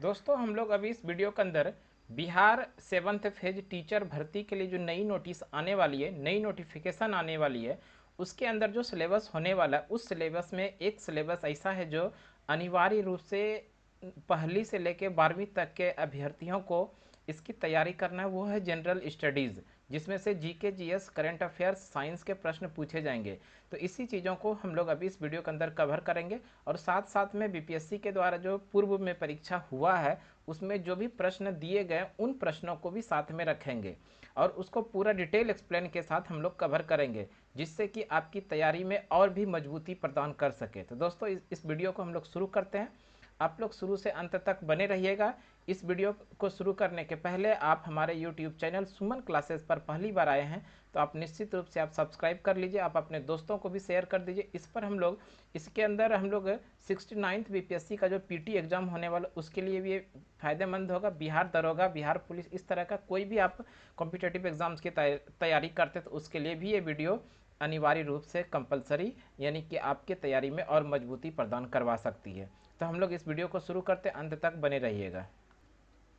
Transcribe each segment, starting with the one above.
दोस्तों हम लोग अभी इस वीडियो के अंदर बिहार 7th फेज टीचर भर्ती के लिए जो नई नोटिस आने वाली है, नई नोटिफिकेशन आने वाली है, उसके अंदर जो सिलेबस होने वाला है उस सिलेबस में एक सिलेबस ऐसा है जो अनिवार्य रूप से पहली से लेकर 12वीं तक के अभ्यर्थियों को इसकी तैयारी करना है। वो है जनरल स्टडीज़, जिसमें से GK, GS, current affairs, science के प्रश्न पूछे जाएंगे। तो इसी चीज़ों को हम लोग अभी इस वीडियो के अंदर कवर करेंगे और साथ साथ में बीपीएससी के द्वारा जो पूर्व में परीक्षा हुआ है उसमें जो भी प्रश्न दिए गए उन प्रश्नों को भी साथ में रखेंगे और उसको पूरा डिटेल एक्सप्लेन के साथ हम लोग कवर करेंगे, जिससे कि आपकी तैयारी में और भी मजबूती प्रदान कर सके। तो दोस्तों इस वीडियो को हम लोग शुरू करते हैं। आप लोग शुरू से अंत तक बने रहिएगा। इस वीडियो को शुरू करने के पहले आप हमारे यूट्यूब चैनल सुमन क्लासेस पर पहली बार आए हैं तो आप निश्चित रूप से आप सब्सक्राइब कर लीजिए, आप अपने दोस्तों को भी शेयर कर दीजिए। इस पर हम लोग इसके अंदर हम लोग 69th बीपीएससी का जो पीटी एग्जाम होने वाला उसके लिए भी ये फायदेमंद होगा। बिहार दरोगा, बिहार पुलिस, इस तरह का कोई भी आप कॉम्पिटेटिव एग्जाम्स की तैयारी करते तो उसके लिए भी ये वीडियो अनिवार्य रूप से कंपलसरी यानी कि आपके तैयारी में और मजबूती प्रदान करवा सकती है। तो हम लोग इस वीडियो को शुरू करते, अंत तक बने रहिएगा।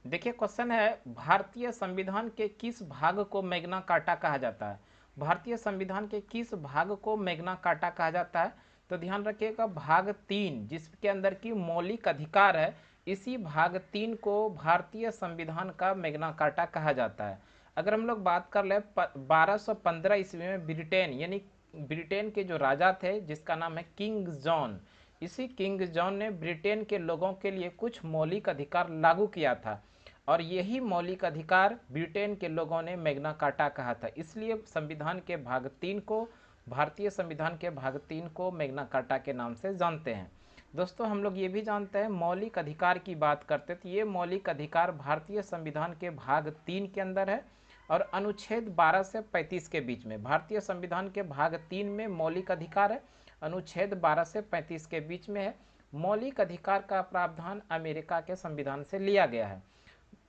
देखिए क्वेश्चन है, भारतीय संविधान के किस भाग को मैग्ना कार्टा कहा जाता है? भारतीय संविधान के किस भाग को मैग्ना कार्टा कहा जाता है? तो ध्यान रखिएगा, भाग 3 जिसके अंदर की मौलिक अधिकार है, इसी भाग 3 को भारतीय संविधान का मैग्ना कार्टा कहा जाता है। अगर हम लोग बात कर ले 1215 ईस्वी में ब्रिटेन यानी ब्रिटेन के जो राजा थे जिसका नाम है किंग जॉन, इसी किंग जॉन ने ब्रिटेन के लोगों के लिए कुछ मौलिक अधिकार लागू किया था और यही मौलिक अधिकार ब्रिटेन के लोगों ने मैग्ना कार्टा कहा था। इसलिए संविधान के भाग 3 को, भारतीय संविधान के भाग 3 को मैग्ना कार्टा के नाम से जानते हैं। दोस्तों हम लोग ये भी जानते हैं, मौलिक अधिकार की बात करते तो ये मौलिक अधिकार भारतीय संविधान के भाग 3 के अंदर है और अनुच्छेद 12 से 35 के बीच में। भारतीय संविधान के भाग 3 में मौलिक अधिकार है, अनुच्छेद 12 से 35 के बीच में है। मौलिक अधिकार का प्रावधान अमेरिका के संविधान से लिया गया है।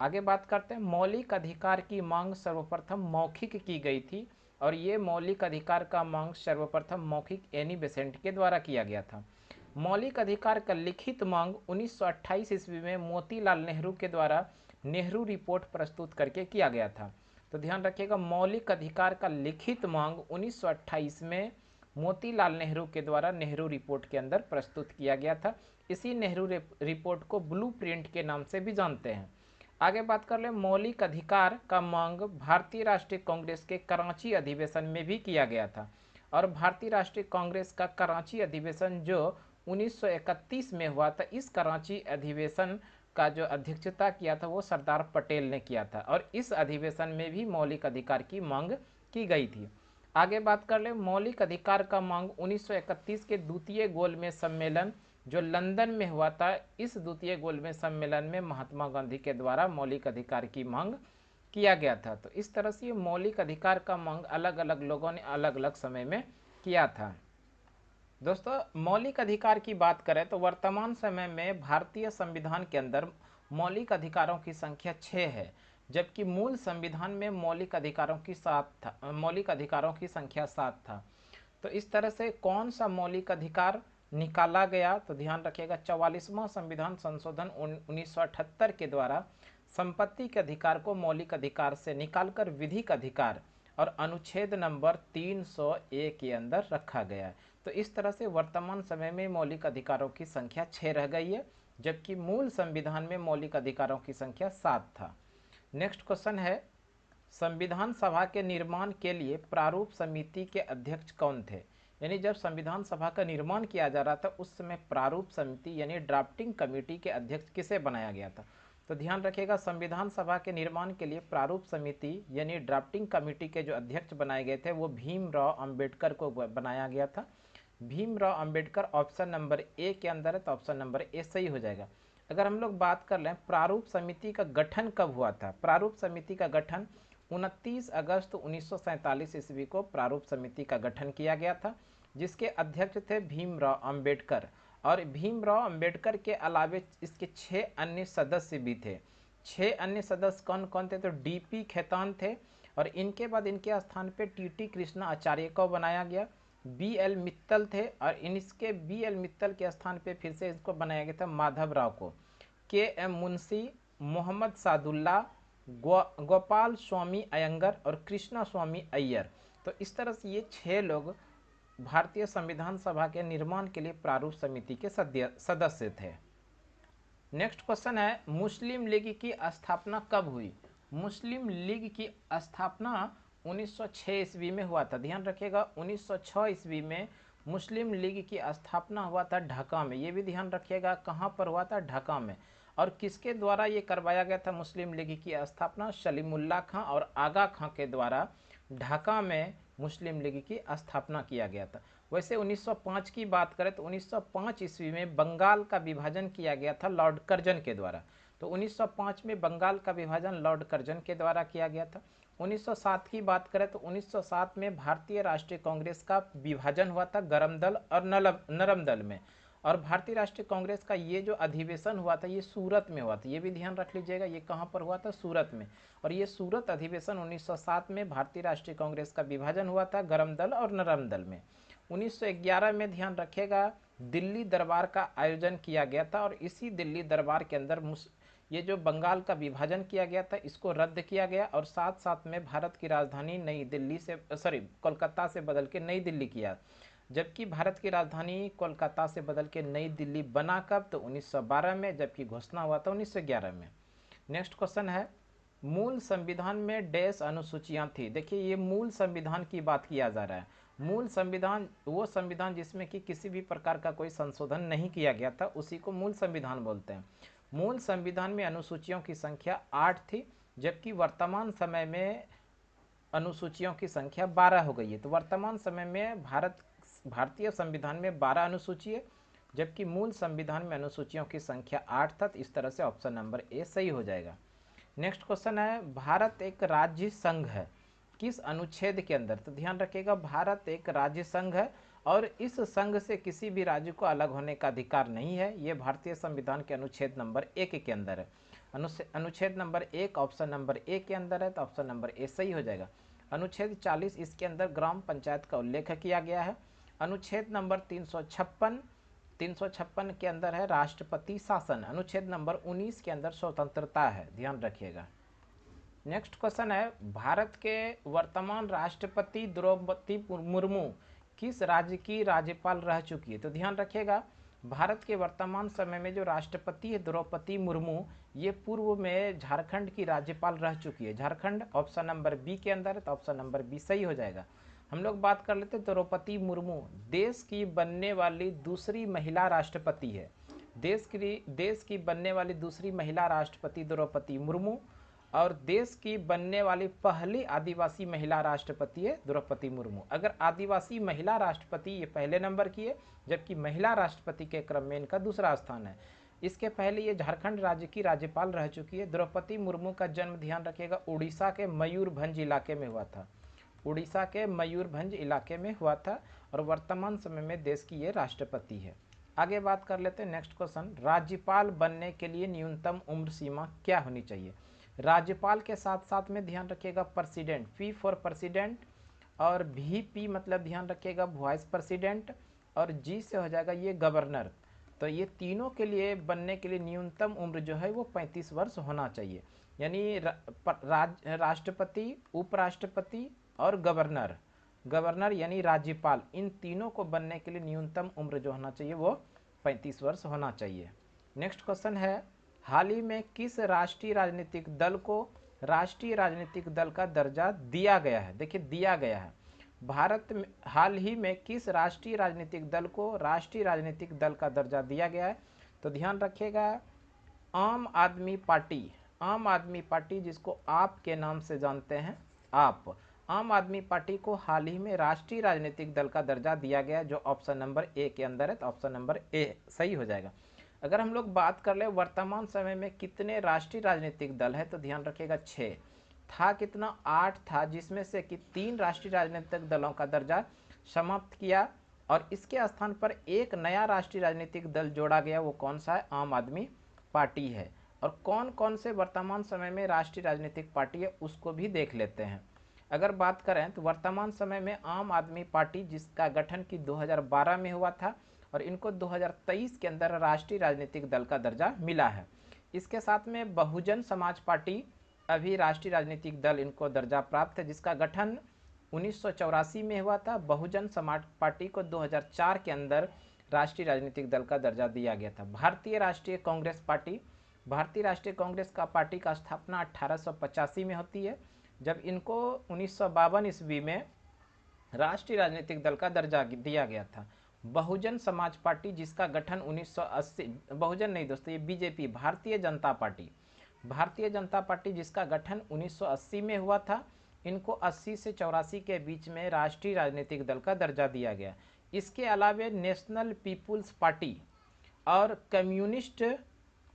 आगे बात करते हैं, मौलिक अधिकार की मांग सर्वप्रथम मौखिक की गई थी और ये मौलिक अधिकार का मांग सर्वप्रथम मौखिक एनी बेसेंट के द्वारा किया गया था। मौलिक अधिकार का लिखित मांग 1928 ईस्वी में मोतीलाल नेहरू के द्वारा नेहरू रिपोर्ट प्रस्तुत करके किया गया था। तो ध्यान रखिएगा, मौलिक अधिकार का लिखित मांग 1928 में मोतीलाल नेहरू के द्वारा नेहरू रिपोर्ट के अंदर प्रस्तुत किया गया था। इसी नेहरू रिपोर्ट को ब्लूप्रिंट के नाम से भी जानते हैं। आगे बात कर ले, मौलिक अधिकार का मांग भारतीय राष्ट्रीय कांग्रेस के कराची अधिवेशन में भी किया गया था और भारतीय राष्ट्रीय कांग्रेस का कराची अधिवेशन जो 1931 में हुआ था, इस कराची अधिवेशन का जो अध्यक्षता किया था वो सरदार पटेल ने किया था और इस अधिवेशन में भी मौलिक अधिकार की मांग की गई थी। आगे बात कर ले, मौलिक अधिकार का मांग 1931 के द्वितीय गोलमेज सम्मेलन जो लंदन में हुआ था, इस द्वितीय गोलमेज सम्मेलन में महात्मा गांधी के द्वारा मौलिक अधिकार की मांग किया गया था। तो इस तरह से मौलिक अधिकार का मांग अलग अलग लोगों ने अलग अलग समय में किया था। दोस्तों मौलिक अधिकार की बात करें तो वर्तमान समय में भारतीय संविधान के अंदर मौलिक अधिकारों की संख्या 6 है, जबकि मूल संविधान में मौलिक अधिकारों की 7 था, मौलिक अधिकारों की संख्या 7 था। तो इस तरह से कौन सा मौलिक अधिकार निकाला गया? तो ध्यान रखिएगा, 44वां संविधान संशोधन 1978 के द्वारा संपत्ति के अधिकार को मौलिक अधिकार से निकालकर विधिक अधिकार और अनुच्छेद नंबर 301 के अंदर रखा गया है। तो इस तरह से वर्तमान समय में मौलिक अधिकारों की संख्या 6 रह गई है, जबकि मूल संविधान में मौलिक अधिकारों की संख्या 7 था। नेक्स्ट क्वेश्चन है, संविधान सभा के निर्माण के लिए प्रारूप समिति के अध्यक्ष कौन थे? यानी जब संविधान सभा का निर्माण किया जा रहा था उस समय प्रारूप समिति यानी ड्राफ्टिंग कमेटी के अध्यक्ष किसे बनाया गया था? तो ध्यान रखिएगा, संविधान सभा के निर्माण के लिए प्रारूप समिति यानी ड्राफ्टिंग कमेटी के जो अध्यक्ष बनाए गए थे वो भीमराव अंबेडकर को बनाया गया था। Bhimrao Ambedkar option number A के अंदर है, तो ऑप्शन नंबर ए सही हो जाएगा। अगर हम लोग बात कर लें प्रारूप समिति का गठन कब हुआ था? प्रारूप समिति का गठन 29 अगस्त 1947 ईस्वी को प्रारूप समिति का गठन किया गया था, जिसके अध्यक्ष थे भीमराव अंबेडकर और भीमराव अंबेडकर के अलावे इसके 6 अन्य सदस्य भी थे। 6 अन्य सदस्य कौन कौन थे? तो डीपी खेतान थे और इनके बाद इनके स्थान पे टीटी कृष्णा आचार्य को बनाया गया। बीएल मित्तल थे और इसके बीएल मित्तल के स्थान पे फिर से इसको बनाया गया था माधव राव को। के एम मुंशी, मोहम्मद सादुल्ला, गोपाल स्वामी अयंगर और कृष्णा स्वामी अय्यर। तो इस तरह से ये 6 लोग भारतीय संविधान सभा के निर्माण के लिए प्रारूप समिति के सदस्य थे। नेक्स्ट क्वेश्चन है, मुस्लिम लीग की स्थापना कब हुई? मुस्लिम लीग की स्थापना 1906 ईस्वी में हुआ था। ध्यान रखिएगा, 1906 ईस्वी में मुस्लिम लीग की स्थापना हुआ था ढाका में। ये भी ध्यान रखिएगा, कहाँ पर हुआ था? ढाका में। और किसके द्वारा ये करवाया गया था मुस्लिम लीग की स्थापना? सलीमुल्लाह खां और आगा खां के द्वारा ढाका में मुस्लिम लीग की स्थापना किया गया था। वैसे 1905 की बात करें तो 1905 ईस्वी में बंगाल का विभाजन किया गया था लॉर्ड कर्जन के द्वारा। तो 1905 में बंगाल का विभाजन लॉर्ड कर्जन के द्वारा किया गया था। 1907 की बात करें तो 1907 में भारतीय राष्ट्रीय कांग्रेस का विभाजन हुआ था गरम दल और नरम दल में। और भारतीय राष्ट्रीय कांग्रेस का ये जो अधिवेशन हुआ था ये सूरत में हुआ था। ये भी ध्यान रख लीजिएगा, ये कहाँ पर हुआ था? सूरत में। और ये सूरत अधिवेशन 1907 में भारतीय राष्ट्रीय कांग्रेस का विभाजन हुआ था गरम दल और नरम दल में। 1911 में ध्यान रखिएगा दिल्ली दरबार का आयोजन किया गया था और इसी दिल्ली दरबार के अंदर ये जो बंगाल का विभाजन किया गया था इसको रद्द किया गया और साथ साथ में भारत की राजधानी नई दिल्ली से कोलकाता से बदल के नई दिल्ली किया। जबकि भारत की राजधानी कोलकाता से बदल के नई दिल्ली बना कब? तो 1912 में, जबकि घोषणा हुआ था 1911 में। नेक्स्ट क्वेश्चन है, मूल संविधान में डैश अनुसूचियां थी। देखिए ये मूल संविधान की बात किया जा रहा है। मूल संविधान वो संविधान जिसमें कि किसी भी प्रकार का कोई संशोधन नहीं किया गया था, उसी को मूल संविधान बोलते हैं। मूल संविधान में अनुसूचियों की संख्या 8 थी, जबकि वर्तमान समय में अनुसूचियों की संख्या 12 हो गई है। तो वर्तमान समय में भारतीय संविधान में 12 अनुसूची है, जबकि मूल संविधान में अनुसूचियों की संख्या 8 था। इस तरह से ऑप्शन नंबर ए सही हो जाएगा। नेक्स्ट क्वेश्चन है, भारत एक राज्य संघ है, किस अनुच्छेद के अंदर? तो ध्यान रखिएगा, भारत एक राज्य संघ है और इस संघ से किसी भी राज्य को अलग होने का अधिकार नहीं है। ये भारतीय संविधान के अनुच्छेद नंबर 1 के अंदर है। अनुच्छेद नंबर 1 ऑप्शन नंबर ए के अंदर है, तो ऑप्शन नंबर ए सही हो जाएगा। अनुच्छेद 40 इसके अंदर ग्राम पंचायत का उल्लेख किया गया है। अनुच्छेद नंबर 356 के अंदर है राष्ट्रपति शासन। अनुच्छेद नंबर 19 के अंदर स्वतंत्रता है, ध्यान रखिएगा। नेक्स्ट क्वेश्चन है, भारत के वर्तमान राष्ट्रपति द्रौपदी मुर्मू किस राज्य की राज्यपाल रह चुकी है? तो ध्यान रखिएगा, भारत के वर्तमान समय में जो राष्ट्रपति है द्रौपदी मुर्मू, ये पूर्व में झारखंड की राज्यपाल रह चुकी है। झारखंड ऑप्शन नंबर बी के अंदर है, तो ऑप्शन नंबर बी सही हो जाएगा। हम लोग बात कर लेते हैं द्रौपदी मुर्मू देश की बनने वाली दूसरी महिला राष्ट्रपति है। देश की बनने वाली दूसरी महिला राष्ट्रपति द्रौपदी मुर्मू और देश की बनने वाली पहली आदिवासी महिला राष्ट्रपति है द्रौपदी मुर्मू। अगर आदिवासी महिला राष्ट्रपति ये पहले नंबर की है, जबकि महिला राष्ट्रपति के क्रम में इनका दूसरा स्थान है। इसके पहले ये झारखंड राज्य की राज्यपाल रह चुकी है। द्रौपदी मुर्मू का जन्म ध्यान रखिएगा उड़ीसा के मयूरभंज इलाके में हुआ था। उड़ीसा के मयूरभंज इलाके में हुआ था और वर्तमान समय में देश की ये राष्ट्रपति है। आगे बात कर लेते हैं। नेक्स्ट क्वेश्चन, राज्यपाल बनने के लिए न्यूनतम उम्र सीमा क्या होनी चाहिए? राज्यपाल के साथ साथ में ध्यान रखिएगा प्रेसिडेंट, पी फॉर प्रेसिडेंट, और वीपी मतलब ध्यान रखिएगा वाइस प्रेसिडेंट, और जी से हो जाएगा ये गवर्नर। तो ये तीनों के लिए बनने के लिए न्यूनतम उम्र जो है वो 35 वर्ष होना चाहिए। यानी राष्ट्रपति, उपराष्ट्रपति और गवर्नर यानी राज्यपाल, इन तीनों को बनने के लिए न्यूनतम उम्र जो होना चाहिए वो 35 वर्ष होना चाहिए। नेक्स्ट क्वेश्चन है, हाल ही में किस राष्ट्रीय राजनीतिक दल को राष्ट्रीय राजनीतिक दल का दर्जा दिया गया है? देखिए दिया गया है, भारत में हाल ही में किस राष्ट्रीय राजनीतिक दल को राष्ट्रीय राजनीतिक दल का दर्जा दिया गया है? तो ध्यान रखिएगा आम आदमी पार्टी जिसको आप के नाम से जानते हैं, आप आम आदमी पार्टी को हाल ही में राष्ट्रीय राजनीतिक दल का दर्जा दिया गया, जो ऑप्शन नंबर ए के अंदर है, तो ऑप्शन नंबर ए सही हो जाएगा। अगर हम लोग बात कर ले वर्तमान समय में कितने राष्ट्रीय राजनीतिक दल है, तो ध्यान रखिएगा 6 था, कितना 8 था, जिसमें से कि 3 राष्ट्रीय राजनीतिक दलों का दर्जा समाप्त किया और इसके स्थान पर एक नया राष्ट्रीय राजनीतिक दल जोड़ा गया। वो कौन सा है? आम आदमी पार्टी है। और कौन कौन से वर्तमान समय में राष्ट्रीय राजनीतिक पार्टी है उसको भी देख लेते हैं। अगर बात करें तो वर्तमान समय में आम आदमी पार्टी, जिसका गठन की 2012 में हुआ था और इनको 2023 के अंदर राष्ट्रीय राजनीतिक दल का दर्जा मिला है। इसके साथ में बहुजन समाज पार्टी अभी राष्ट्रीय राजनीतिक दल इनको दर्जा प्राप्त है, जिसका गठन 1984 में हुआ था। बहुजन समाज पार्टी को 2004 के अंदर राष्ट्रीय राजनीतिक दल का दर्जा दिया गया था। भारतीय राष्ट्रीय कांग्रेस पार्टी, भारतीय राष्ट्रीय कांग्रेस का पार्टी का स्थापना 1885 में होती है, जब इनको 1952 ईस्वी में राष्ट्रीय राजनीतिक दल का दर्जा दिया गया था। बहुजन समाज पार्टी जिसका गठन 1980, बहुजन नहीं दोस्तों, ये BJP, Bharatiya Janata party, Bharatiya Janata party जिसका गठन 1980 में हुआ था, इनको 80 से 84 के बीच में राष्ट्रीय राजनीतिक दल का दर्जा दिया गया। इसके अलावे नेशनल पीपुल्स पार्टी और communist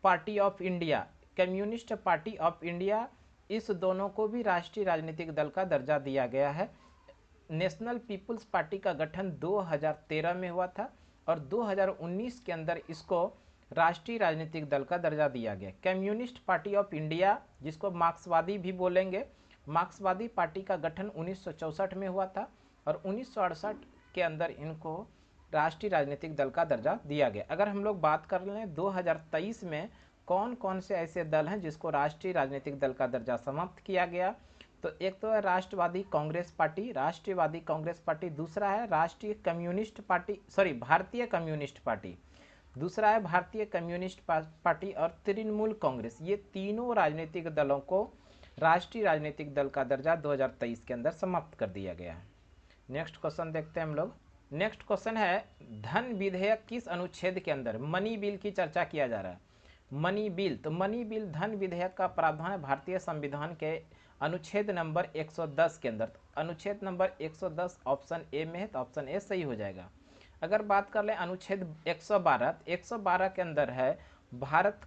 party of India, communist party of India, इस दोनों को भी राष्ट्रीय राजनीतिक दल का दर्जा दिया गया है। नेशनल पीपुल्स पार्टी का गठन 2013 में हुआ था और 2019 के अंदर इसको राष्ट्रीय राजनीतिक दल का दर्जा दिया गया। कम्युनिस्ट पार्टी ऑफ इंडिया, जिसको मार्क्सवादी भी बोलेंगे, मार्क्सवादी पार्टी का गठन 1964 में हुआ था और 1968 के अंदर इनको राष्ट्रीय राजनीतिक दल का दर्जा दिया गया। अगर हम लोग बात कर लें 2023 में कौन कौन से ऐसे दल हैं जिसको राष्ट्रीय राजनीतिक दल का दर्जा समाप्त किया गया, तो एक तो है राष्ट्रवादी कांग्रेस पार्टी, राष्ट्रवादी कांग्रेस पार्टी, दूसरा है राष्ट्रीय कम्युनिस्ट पार्टी, सॉरी भारतीय कम्युनिस्ट पार्टी, दूसरा है भारतीय कम्युनिस्ट पार्टी और तृणमूल कांग्रेस। ये तीनों राजनीतिक दलों को राष्ट्रीय राजनीतिक दल का दर्जा 2023 के अंदर समाप्त कर दिया गया है। नेक्स्ट क्वेश्चन देखते हैं हम लोग। नेक्स्ट क्वेश्चन है धन विधेयक किस अनुच्छेद के अंदर, मनी बिल की चर्चा किया जा रहा है। मनी बिल, तो मनी बिल धन विधेयक का प्रावधान है भारतीय संविधान के अनुच्छेद नंबर 110 के अंदर। अनुच्छेद नंबर 110 ऑप्शन ए में है, तो ऑप्शन ए सही हो जाएगा। अगर बात कर लें अनुच्छेद 112 के अंदर है भारत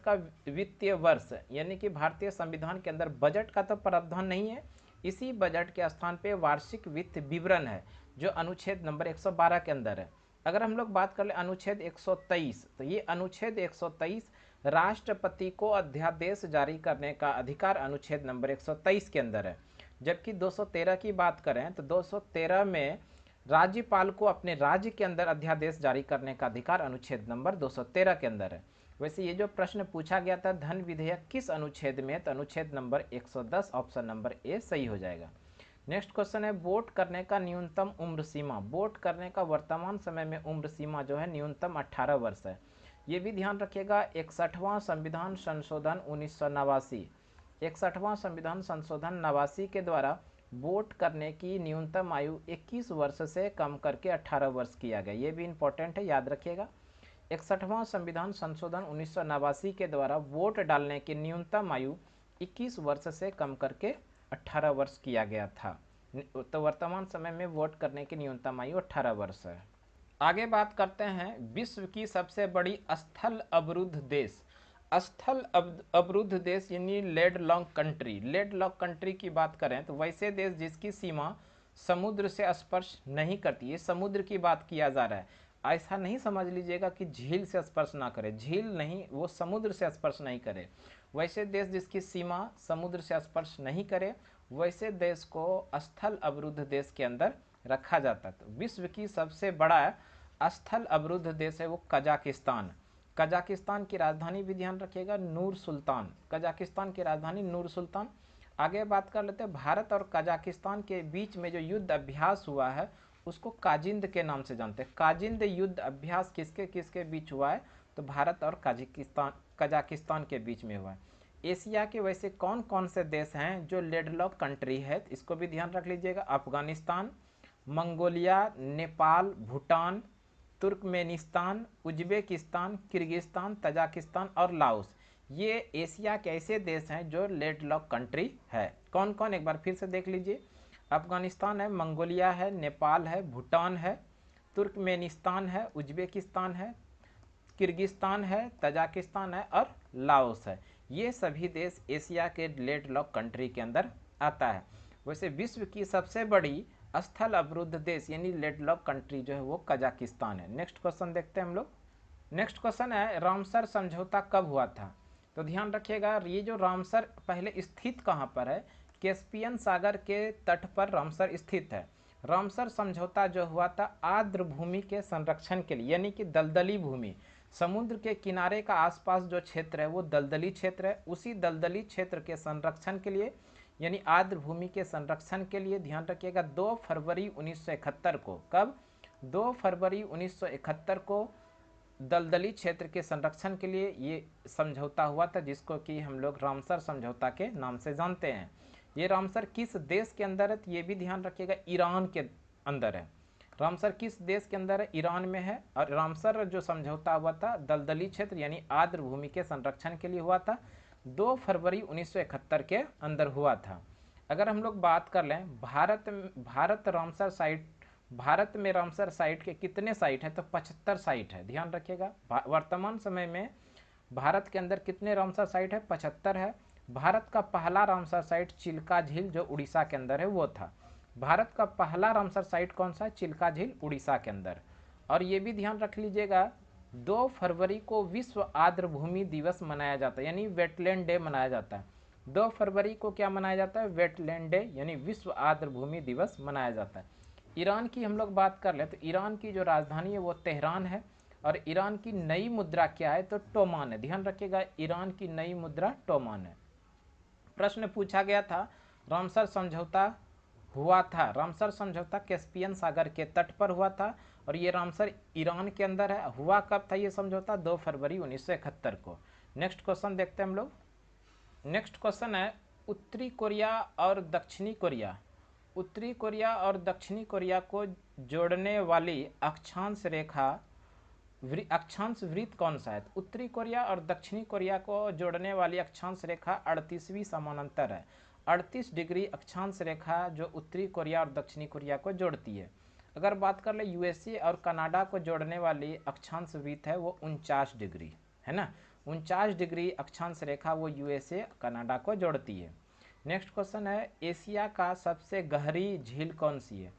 का वित्तीय वर्ष, यानी कि भारतीय संविधान के अंदर बजट का तो प्रावधान नहीं है, इसी बजट के स्थान पे वार्षिक वित्त विवरण है जो अनुच्छेद नंबर 112 के अंदर है। अगर हम लोग बात कर ले अनुच्छेद 123, तो ये अनुच्छेद 123 राष्ट्रपति को अध्यादेश जारी करने का अधिकार अनुच्छेद नंबर 123 के अंदर है। जबकि 213 की बात करें तो 213 में राज्यपाल को अपने राज्य के अंदर अध्यादेश जारी करने का अधिकार अनुच्छेद नंबर 213 के अंदर है। वैसे ये जो प्रश्न पूछा गया था धन विधेयक किस अनुच्छेद में, तो अनुच्छेद नंबर 110 ऑप्शन नंबर ए सही हो जाएगा। नेक्स्ट क्वेश्चन है वोट करने का न्यूनतम उम्र सीमा। वोट करने का वर्तमान समय में उम्र सीमा जो है न्यूनतम 18 वर्ष है। ये भी ध्यान रखिएगा 61वां संविधान संशोधन 1989, 61वां संविधान संशोधन 89 के द्वारा वोट करने की न्यूनतम आयु 21 वर्ष से कम करके 18 वर्ष किया गया। ये भी इंपॉर्टेंट है, याद रखिएगा। 61वां संविधान संशोधन 1989 के द्वारा वोट डालने की न्यूनतम आयु 21 वर्ष से कम करके 18 वर्ष किया गया था। तो वर्तमान समय में वोट करने की न्यूनतम आयु 18 वर्ष है। आगे बात करते हैं विश्व की सबसे बड़ी स्थल अवरुद्ध देश। स्थल अवरुद्ध देश यानी लैंडलॉक्ड कंट्री। लैंडलॉक्ड कंट्री की बात करें तो वैसे देश जिसकी सीमा समुद्र से स्पर्श नहीं करती, ये समुद्र की बात किया जा रहा है। ऐसा नहीं समझ लीजिएगा कि झील से स्पर्श ना करे, झील नहीं, वो समुद्र से स्पर्श नहीं करे। वैसे देश जिसकी सीमा समुद्र से स्पर्श नहीं करे, वैसे देश को स्थल अवरुद्ध देश के अंदर रखा जाता है। तो विश्व की सबसे बड़ा स्थल अवरुद्ध देश है वो कजाकिस्तान। कजाकिस्तान की राजधानी भी ध्यान रखिएगा नूर सुल्तान, कजाकिस्तान की राजधानी नूर सुल्तान। आगे बात कर लेते हैं भारत और कजाकिस्तान के बीच में जो युद्ध अभ्यास हुआ है उसको काजिंद के नाम से जानते हैं। काजिंद युद्ध अभ्यास किसके किसके बीच हुआ है, तो भारत और कजाकिस्तान के बीच में हुआ है। एशिया के वैसे कौन कौन से देश हैं जो लैंडलॉक्ड कंट्री है, इसको भी ध्यान रख लीजिएगा। Afghanistan, Mongolia, Nepal, Bhutan, Turkmenistan, Uzbekistan, Kyrgyzstan, Tajikistan और लाओस। ये एशिया के ऐसे देश हैं जो लैंडलॉक्ड कंट्री है। कौन कौन, एक बार फिर से देख लीजिए। अफगानिस्तान है, मंगोलिया है, नेपाल है, भूटान है, तुर्कमेनिस्तान है, उज्बेकिस्तान है, किर्गिस्तान है, तजाकिस्तान है और लाओस है। ये सभी देश एशिया के लैंडलॉक्ड कंट्री के अंदर आता है। वैसे विश्व की सबसे बड़ी स्थल अवरुद्ध देश यानी लैंडलॉक्ड कंट्री जो है वो कजाकिस्तान है। नेक्स्ट क्वेश्चन देखते हैं हम लोग। नेक्स्ट क्वेश्चन है रामसर समझौता कब हुआ था, तो ध्यान रखिएगा ये जो रामसर पहले स्थित कहाँ पर है, कैस्पियन सागर के तट पर रामसर स्थित है। रामसर समझौता जो हुआ था आर्द्र भूमि के संरक्षण के लिए, यानी कि दलदली भूमि, समुद्र के किनारे का आसपास जो क्षेत्र है वो दलदली क्षेत्र है। उसी दलदली क्षेत्र के संरक्षण के लिए यानी आर्द्र भूमि के संरक्षण के लिए ध्यान रखिएगा 2 फरवरी 1971 को, कब 2 फरवरी 1971 को दलदली क्षेत्र के संरक्षण के लिए ये समझौता हुआ था, जिसको कि हम लोग रामसर समझौता के नाम से जानते हैं। ये रामसर किस देश के अंदर है तो ये भी ध्यान रखिएगा ईरान के अंदर है। रामसर किस देश के अंदर है? ईरान में है। और रामसर जो समझौता हुआ था दलदली क्षेत्र यानी आर्द्र भूमि के संरक्षण के लिए हुआ था, 2 फरवरी 1971 के अंदर हुआ था। अगर हम लोग बात कर लें भारत में रामसर साइट के कितने साइट हैं तो 75 साइट है, ध्यान रखिएगा। वर्तमान समय में भारत के अंदर कितने रामसर साइट है? 75 है। भारत का पहला रामसर साइट चिल्का झील जो उड़ीसा के अंदर है वो था। भारत का पहला रामसर साइट कौन सा है? चिल्का झील उड़ीसा के अंदर। और ये भी ध्यान रख लीजिएगा 2 फरवरी को विश्व आर्द्र भूमि दिवस मनाया जाता है यानी वेटलैंड डे मनाया जाता है। 2 फरवरी को क्या मनाया जाता है? वेटलैंड डे यानी विश्व आर्द्र भूमि दिवस मनाया जाता है। ईरान की हम लोग बात कर ले तो ईरान की जो राजधानी है वो तेहरान है। और ईरान की नई मुद्रा क्या है तो टोमान है, ध्यान रखिएगा ईरान की नई मुद्रा टोमान है। प्रश्न पूछा गया था रामसर समझौता हुआ था, रामसर समझौता कैस्पियन सागर के तट पर हुआ था और ये रामसर ईरान के अंदर है। हुआ कब था ये समझौता? 2 फरवरी 1971 को। नेक्स्ट क्वेश्चन देखते हैं हम लोग। नेक्स्ट क्वेश्चन है उत्तरी कोरिया और दक्षिणी कोरिया। उत्तरी कोरिया और दक्षिणी कोरिया को जोड़ने वाली अक्षांश रेखा अक्षांश वृत्त कौन सा है? उत्तरी कोरिया और दक्षिणी कोरिया को जोड़ने वाली अक्षांश रेखा 38वीं समानांतर है। 38 डिग्री अक्षांश रेखा जो उत्तरी कोरिया और दक्षिणी कोरिया को जोड़ती है। अगर बात कर ले यूएसए और कनाडा को जोड़ने वाली अक्षांश वृत्त है वो 49 डिग्री है ना, 49 डिग्री अक्षांश रेखा वो यूएसए कनाडा को जोड़ती है। नेक्स्ट क्वेश्चन है एशिया का सबसे गहरी झील कौन सी है?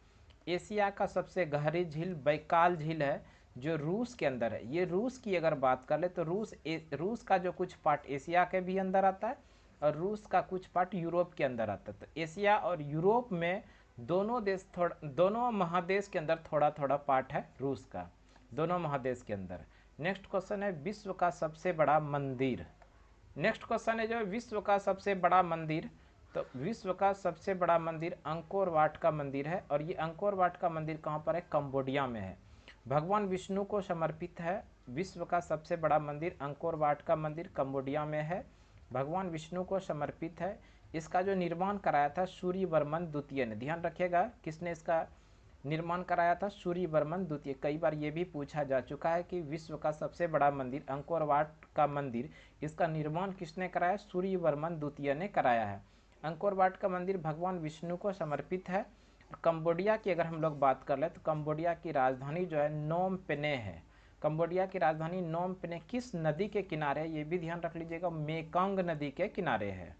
एशिया का सबसे गहरी झील बैकाल झील है जो रूस के अंदर है। ये रूस की अगर बात कर ले तो रूस का जो कुछ पार्ट एशिया के भी अंदर आता है और रूस का कुछ पार्ट यूरोप के अंदर आता है। तो एशिया और यूरोप में दोनों महादेश के अंदर थोड़ा थोड़ा पार्ट है रूस का, दोनों महादेश के अंदर। नेक्स्ट क्वेश्चन है विश्व का सबसे बड़ा मंदिर। नेक्स्ट क्वेश्चन है जो विश्व का सबसे बड़ा मंदिर, तो विश्व का सबसे बड़ा मंदिर अंकोर वाट का मंदिर है। और ये अंकोर वाट का मंदिर कहाँ पर है? कंबोडिया में है। भगवान विष्णु को समर्पित है। विश्व का सबसे बड़ा मंदिर अंकोर वाट का मंदिर कंबोडिया में है, भगवान विष्णु को समर्पित है। इसका जो निर्माण कराया था सूर्यवर्मन द्वितीय ने, ध्यान रखिएगा किसने इसका निर्माण कराया था? सूर्यवर्मन द्वितीय। कई बार ये भी पूछा जा चुका है कि विश्व का सबसे बड़ा मंदिर अंकोर वाट का मंदिर, इसका निर्माण किसने कराया? सूर्यवर्मन द्वितीय ने कराया है। अंकोर वाट का मंदिर भगवान विष्णु को समर्पित है। कंबोडिया की अगर हम लोग बात कर ले तो कंबोडिया की राजधानी जो है नोम पेने है। कंबोडिया की राजधानी नोम पेने किस नदी के किनारे है? ये भी ध्यान रख लीजिएगा मेकंग नदी के किनारे है।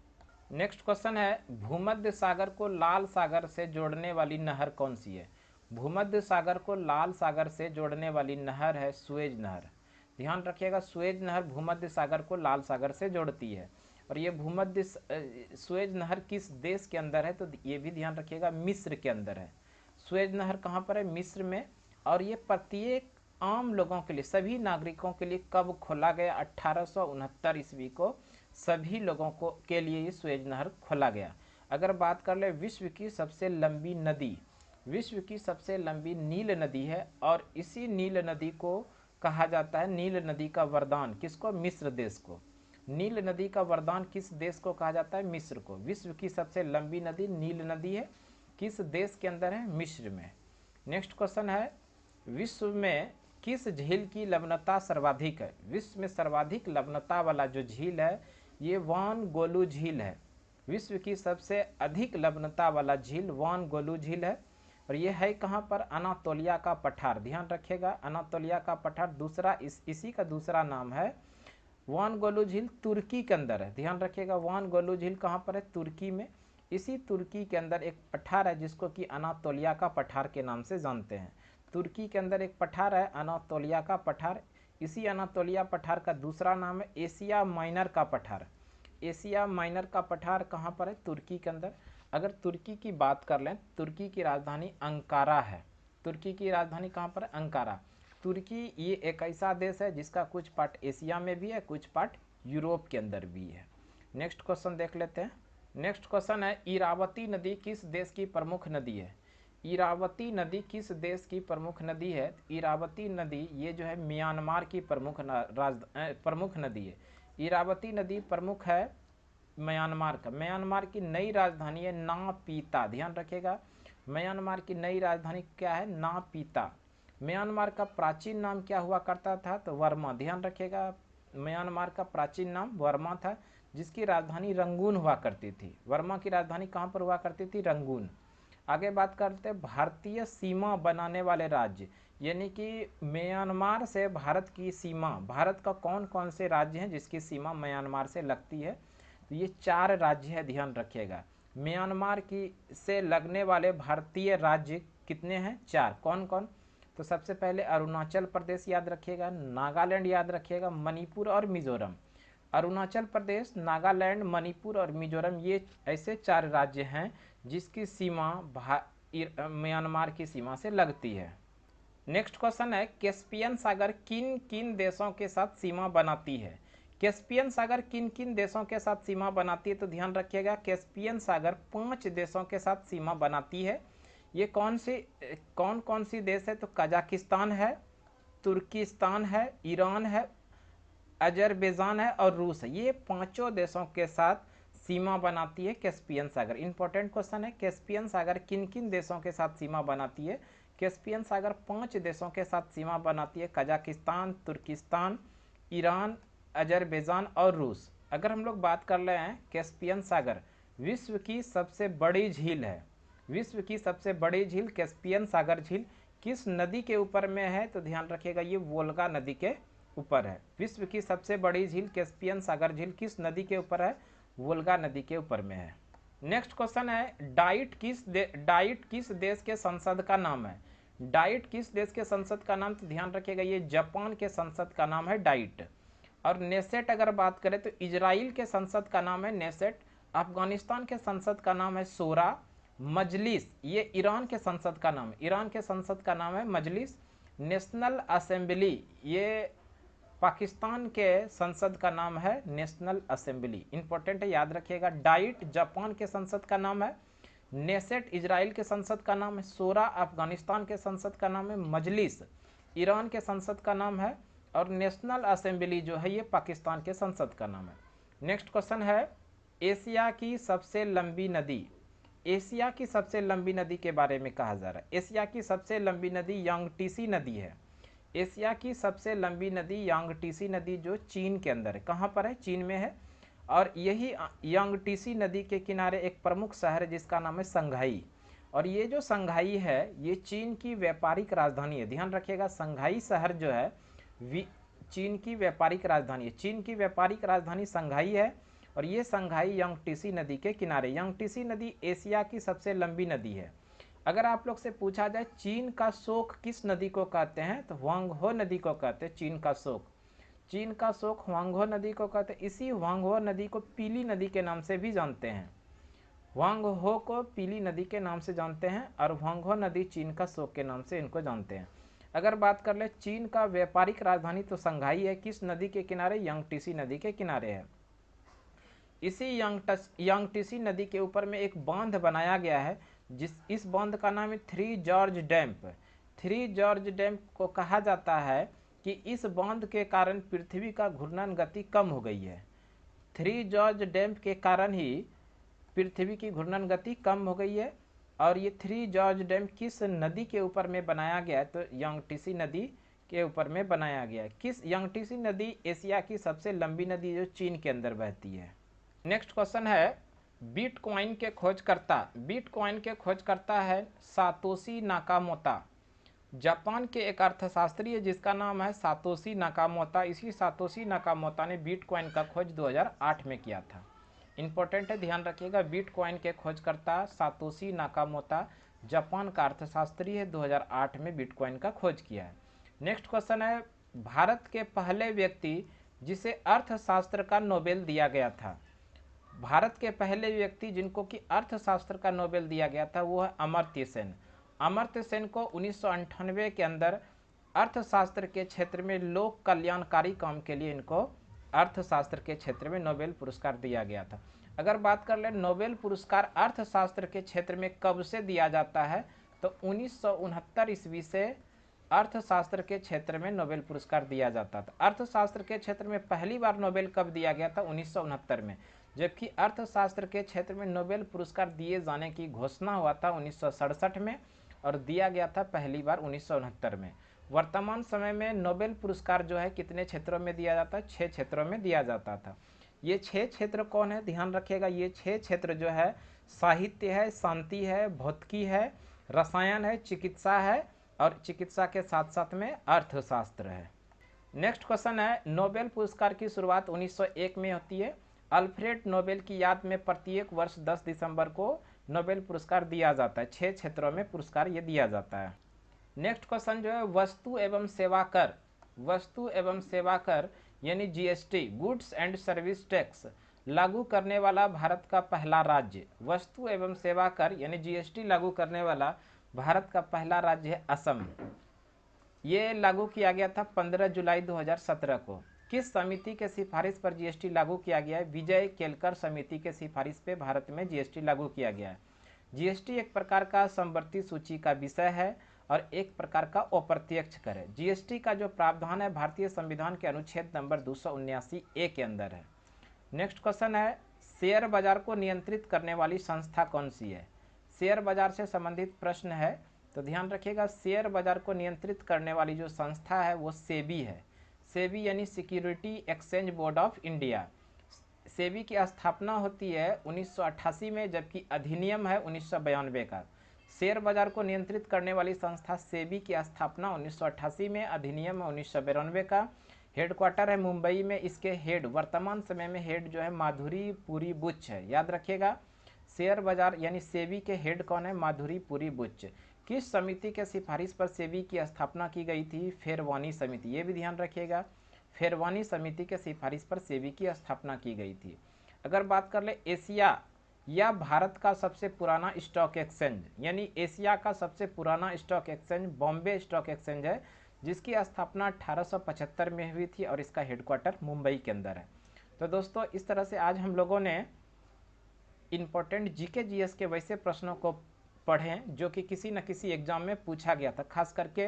नेक्स्ट क्वेश्चन है भूमध्य सागर को लाल सागर से जोड़ने वाली नहर कौन सी है? भूमध्य सागर को लाल सागर से जोड़ने वाली नहर है सुएज नहर। ध्यान रखिएगा सुएज नहर भूमध्य सागर को लाल सागर से जोड़ती है। और ये भूमध्य सुएज नहर किस देश के अंदर है? तो ये भी ध्यान रखिएगा मिस्र के अंदर है। सुएज नहर कहाँ पर है? मिस्र में। और ये प्रत्येक आम लोगों के लिए, सभी नागरिकों के लिए कब खोला गया? 1869 ईस्वी को सभी लोगों को के लिए ये सुएज नहर खोला गया। अगर बात कर ले विश्व की सबसे लंबी नदी, विश्व की सबसे लंबी नील नदी है। और इसी नील नदी को कहा जाता है नील नदी का वरदान किसको? मिस्र देश को। नील नदी का वरदान किस देश को कहा जाता है? मिस्र को। विश्व की सबसे लंबी नदी नील नदी है, किस देश के अंदर है? मिस्र में। नेक्स्ट क्वेश्चन है विश्व में किस झील की लवणता सर्वाधिक है? विश्व में सर्वाधिक लवणता वाला जो झील है ये वान गोलू झील है। विश्व की सबसे अधिक लवणता वाला झील वान गोलू झील है। और ये है कहाँ पर? अनातोलिया का पठार। ध्यान रखिएगा अनातोलिया का पठार दूसरा इसी का दूसरा नाम है वान गोलू झील, तुर्की के अंदर है। ध्यान रखिएगा वान गोलू झील कहाँ पर है? तुर्की में। इसी तुर्की के अंदर एक पठार है जिसको कि अनातोलिया का पठार के नाम से जानते हैं। तुर्की के अंदर एक पठार है अनातोलिया का पठार। इसी अनातोलिया पठार का दूसरा नाम है एशिया माइनर का पठार। एशिया माइनर का पठार कहाँ पर है? तुर्की के अंदर। अगर तुर्की की बात कर लें तुर्की की राजधानी अंकारा है। तुर्की की राजधानी कहाँ पर है? अंकारा। तुर्की ये एक ऐसा देश है जिसका कुछ पार्ट एशिया में भी है, कुछ पार्ट यूरोप के अंदर भी है। नेक्स्ट क्वेश्चन देख लेते हैं। नेक्स्ट क्वेश्चन है, इरावती नदी किस देश की प्रमुख नदी है? इरावती नदी किस देश की प्रमुख नदी है? इरावती नदी ये जो है म्यांमार की प्रमुख नदी है। इरावती नदी प्रमुख है म्यांमार का। म्यांमार की नई राजधानी है नापीता, ध्यान रखिएगा। म्यांमार की नई राजधानी क्या है? नापीता। म्यांमार का प्राचीन नाम क्या हुआ करता था? तो वर्मा, ध्यान रखिएगा। म्यांमार का प्राचीन नाम वर्मा था, जिसकी राजधानी रंगून हुआ करती थी। वर्मा की राजधानी कहाँ पर हुआ करती थी? रंगून। आगे बात करते हैं भारतीय सीमा बनाने वाले राज्य, यानी कि म्यांमार से भारत की सीमा, भारत का कौन कौन से राज्य हैं जिसकी सीमा म्यांमार से लगती है? तो ये 4 राज्य है, ध्यान रखिएगा। म्यांमार की से लगने वाले भारतीय राज्य कितने हैं? 4। कौन कौन? तो सबसे पहले अरुणाचल प्रदेश याद रखिएगा, नागालैंड याद रखिएगा, मणिपुर और मिजोरम। अरुणाचल प्रदेश, नागालैंड, मणिपुर और मिजोरम, ये ऐसे 4 राज्य हैं जिसकी सीमा म्यांमार की सीमा से लगती है। नेक्स्ट क्वेश्चन है, कैस्पियन सागर किन किन देशों के साथ सीमा बनाती है? कैस्पियन सागर किन किन देशों के साथ सीमा बनाती है? तो ध्यान रखिएगा, कैस्पियन सागर 5 देशों के साथ सीमा बनाती है। ये कौन कौन सी देश है? तो कजाकिस्तान है, तुर्किस्तान है, ईरान है, अजरबैजान है और रूस है। ये 5 देशों के साथ सीमा बनाती है कैस्पियन सागर। इंपॉर्टेंट क्वेश्चन है, कैस्पियन सागर किन किन देशों के साथ सीमा बनाती है? कैस्पियन सागर 5 देशों के साथ सीमा बनाती है, कजाकिस्तान, तुर्किस्तान, ईरान, अजरबैजान और रूस। अगर हम लोग बात कर रहे हैं, कैस्पियन सागर विश्व की सबसे बड़ी झील है। विश्व की सबसे बड़ी झील कैस्पियन सागर झील किस नदी के ऊपर में है? तो ध्यान रखिएगा, ये वोल्गा नदी के ऊपर है। विश्व की सबसे बड़ी झील कैस्पियन सागर झील किस नदी के ऊपर है? वोल्गा नदी के ऊपर में है। नेक्स्ट क्वेश्चन है, डाइट किस देश के संसद का नाम है? डाइट किस देश के संसद का नाम? तो ध्यान रखिएगा, ये जापान के संसद का नाम है डाइट। और नेसेट अगर बात करें तो इजराइल के संसद का नाम है नेसेट। अफगानिस्तान के संसद का नाम है शोरा। मजलिस ये ईरान के संसद का नाम है, ईरान के संसद का नाम है मजलिस। नेशनल असेंबली ये पाकिस्तान के संसद का नाम है नेशनल असेंबली। इंपॉर्टेंट है, याद रखिएगा। डाइट जापान के संसद का नाम है, नेसेट इजराइल के संसद का नाम है, शोरा अफगानिस्तान के संसद का नाम है, मजलिस ईरान के संसद का नाम है और नेशनल असेंबली जो है ये पाकिस्तान के संसद का नाम है। नेक्स्ट क्वेश्चन है, एशिया की सबसे लंबी नदी। एशिया की सबसे लंबी नदी के बारे में कहा जा रहा है। एशिया की सबसे लंबी नदी यांगटीसी नदी है। एशिया की सबसे लंबी नदी यांगटीसी नदी जो चीन के अंदर है। कहाँ पर है? चीन में है। और यही यांगटीसी नदी के किनारे एक प्रमुख शहर है जिसका नाम है संघाई। और ये जो संघाई है ये चीन की व्यापारिक राजधानी है। ध्यान रखिएगा, संघाई शहर जो है चीन की व्यापारिक राजधानी है। चीन की व्यापारिक राजधानी संघाई है और ये संघाई यांगटीसी नदी के किनारे। यांगटीसी नदी एशिया की सबसे लंबी नदी है। अगर आप लोग से पूछा जाए चीन का शोक किस नदी को कहते हैं, तो ह्वांगहो नदी को कहते हैं चीन का शोक। चीन का शोक ह्वांगहो नदी को कहते हैं। इसी ह्वांगहो नदी को पीली नदी के नाम से भी जानते हैं। ह्वांगहो को पीली नदी के नाम से जानते हैं और ह्वांगहो नदी चीन का शोक के नाम से इनको जानते हैं। अगर बात कर ले चीन का व्यापारिक राजधानी तो संघाई है। किस नदी के किनारे? यांगटीसी नदी के किनारे है। इसी यांगटीसी नदी के ऊपर में एक बांध बनाया गया है इस बांध का नाम है 3 जॉर्ज डैम्प। 3 जॉर्ज डैम्प को कहा जाता है कि इस बांध के कारण पृथ्वी का घूर्णन गति कम हो गई है। 3 जॉर्ज डैम्प के कारण ही पृथ्वी की घूर्णन गति कम हो गई है। और ये 3 जॉर्ज डैम किस नदी के ऊपर में बनाया गया है? तो यांगटीसी नदी के ऊपर में बनाया गया है। किस यांगटीसी नदी एशिया की सबसे लंबी नदी जो चीन के अंदर बहती है। नेक्स्ट क्वेश्चन है, बिटकॉइन के खोजकर्ता है सातोशी नाकामोतो। जापान के एक अर्थशास्त्री है जिसका नाम है सातोशी नाकामोतो। इसी सातोशी नाकामोतो ने बिटकॉइन का खोज 2008 में किया था। इंपॉर्टेंट है, ध्यान रखिएगा। बिटकॉइन के खोजकर्ता सातोशी नाकामोतो जापान का अर्थशास्त्री है, 2008 में बिटकॉइन का खोज किया है। नेक्स्ट क्वेश्चन है, भारत के पहले व्यक्ति जिसे अर्थशास्त्र का नोबेल दिया गया था। भारत के पहले व्यक्ति जिनको कि अर्थशास्त्र का नोबेल दिया गया था वो है अमर्त्य सेन। अमर्त्य सेन को 1998 के अंदर अर्थशास्त्र के क्षेत्र में लोक कल्याणकारी काम के लिए इनको अर्थशास्त्र के क्षेत्र में नोबेल पुरस्कार दिया गया था। अगर बात कर ले नोबेल पुरस्कार अर्थशास्त्र के क्षेत्र में कब से दिया जाता है, तो 1969 ईस्वी से अर्थशास्त्र के क्षेत्र में नोबेल पुरस्कार दिया जाता था। अर्थशास्त्र के क्षेत्र में पहली बार नोबेल कब दिया गया था? 1969 में। जबकि अर्थशास्त्र के क्षेत्र में नोबेल पुरस्कार दिए जाने की घोषणा हुआ था 1967 में और दिया गया था पहली बार 1969 में। वर्तमान समय में नोबेल पुरस्कार जो है कितने क्षेत्रों में दिया जाता है? 6 क्षेत्रों में दिया जाता था। ये 6 क्षेत्र कौन है? ध्यान रखिएगा, ये 6 क्षेत्र जो है साहित्य है, शांति है, भौतिकी है, रसायन है, चिकित्सा है और चिकित्सा के साथ साथ में अर्थशास्त्र है। नेक्स्ट क्वेश्चन है, नोबेल पुरस्कार की शुरुआत 1901 में होती है। अल्फ्रेड नोबेल की याद में प्रत्येक वर्ष 10 दिसंबर को नोबेल पुरस्कार दिया जाता है। 6 क्षेत्रों में पुरस्कार ये दिया जाता है। नेक्स्ट क्वेश्चन जो है, वस्तु एवं सेवा कर, वस्तु एवं सेवा कर यानी GST, goods and service tax लागू करने वाला भारत का पहला राज्य। वस्तु एवं सेवा कर यानी जीएसटी लागू करने वाला भारत का पहला राज्य है असम। ये लागू किया गया था 15 जुलाई 2017 को। किस समिति के सिफारिश पर जीएसटी लागू किया गया है? विजय केलकर समिति के सिफारिश पे भारत में जीएसटी लागू किया गया है। जीएसटी एक प्रकार का समवर्ती सूची का विषय है और एक प्रकार का अप्रत्यक्ष कर है। जीएसटी का जो प्रावधान है भारतीय संविधान के अनुच्छेद नंबर 279A के अंदर है। नेक्स्ट क्वेश्चन है, शेयर बाजार को नियंत्रित करने वाली संस्था कौन सी है? शेयर बाजार से संबंधित प्रश्न है, तो ध्यान रखिएगा, शेयर बाजार को नियंत्रित करने वाली जो संस्था है वो सेबी है। सेबी यानी security exchange board of India. SEBI की स्थापना होती है 1988 में, जबकि अधिनियम है 1992 का। शेयर बाजार को नियंत्रित करने वाली संस्था सेबी की स्थापना 1988 में, अधिनियम है 1992 का। हेडक्वार्टर है मुंबई में। इसके हेड वर्तमान समय में हेड जो है माधुरी पुरी बुच है, याद रखिएगा। शेयर बाजार यानी सेबी के हेड कौन है? माधुरी पुरी बुच। किस समिति के सिफारिश पर सेबी की स्थापना की गई थी? फेरवानी समिति, ये भी ध्यान रखिएगा। फेरवानी समिति के सिफारिश पर सेबी की स्थापना की गई थी। अगर बात कर ले एशिया या भारत का सबसे पुराना स्टॉक एक्सचेंज, यानी एशिया का सबसे पुराना stock exchange Bombay stock exchange है, जिसकी स्थापना 1875 में हुई थी और इसका हेडक्वार्टर मुंबई के अंदर है। तो दोस्तों, इस तरह से आज हम लोगों ने इंपॉर्टेंट जीके जीएस के वैसे प्रश्नों को पढ़ें जो कि किसी न किसी एग्जाम में पूछा गया था। खास करके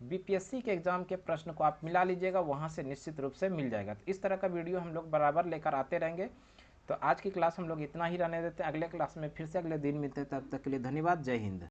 बीपीएससी के एग्जाम के प्रश्न को आप मिला लीजिएगा, वहाँ से निश्चित रूप से मिल जाएगा। तो इस तरह का वीडियो हम लोग बराबर लेकर आते रहेंगे। तो आज की क्लास हम लोग इतना ही रहने देते हैं। अगले क्लास में फिर से अगले दिन मिलते हैं। तब तक के लिए धन्यवाद। जय हिंद।